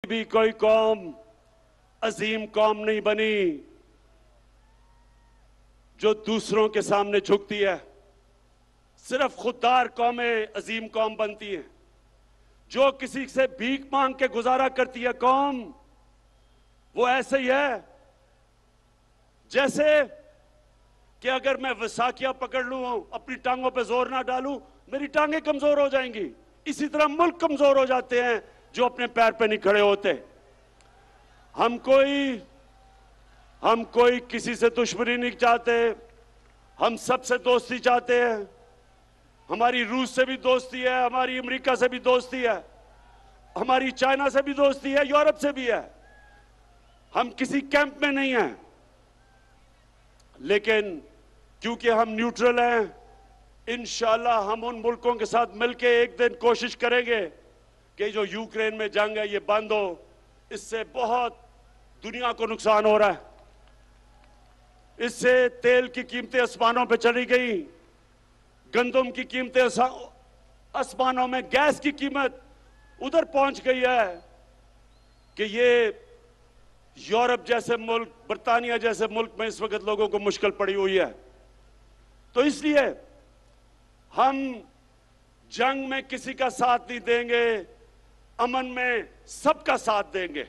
भी कोई कौम अजीम कौम नहीं बनी जो दूसरों के सामने झुकती है। सिर्फ खुददार कौमें अजीम कौम बनती हैं। जो किसी से भीख मांग के गुजारा करती है कौम, वो ऐसे ही है जैसे कि अगर मैं वसाखिया पकड़ लूं, अपनी टांगों पे जोर ना डालूं, मेरी टांगें कमजोर हो जाएंगी। इसी तरह मुल्क कमजोर हो जाते हैं जो अपने पैर पे नहीं खड़े होते। हम कोई किसी से दुश्मनी नहीं चाहते, हम सबसे दोस्ती चाहते हैं। हमारी रूस से भी दोस्ती है, हमारी अमेरिका से भी दोस्ती है, हमारी चाइना से भी दोस्ती है, यूरोप से भी है। हम किसी कैंप में नहीं हैं, लेकिन क्योंकि हम न्यूट्रल हैं, इंशाल्लाह हम उन मुल्कों के साथ मिलकर एक दिन कोशिश करेंगे कि जो यूक्रेन में जंग है ये बंद हो। इससे बहुत दुनिया को नुकसान हो रहा है। इससे तेल की कीमतें आसमानों पे चली गई, गंदम की कीमतें आसमानों में, गैस की कीमत उधर पहुंच गई है कि ये यूरोप जैसे मुल्क, बर्तानिया जैसे मुल्क में इस वक्त लोगों को मुश्किल पड़ी हुई है। तो इसलिए हम जंग में किसी का साथ नहीं देंगे, अमन में सबका साथ देंगे।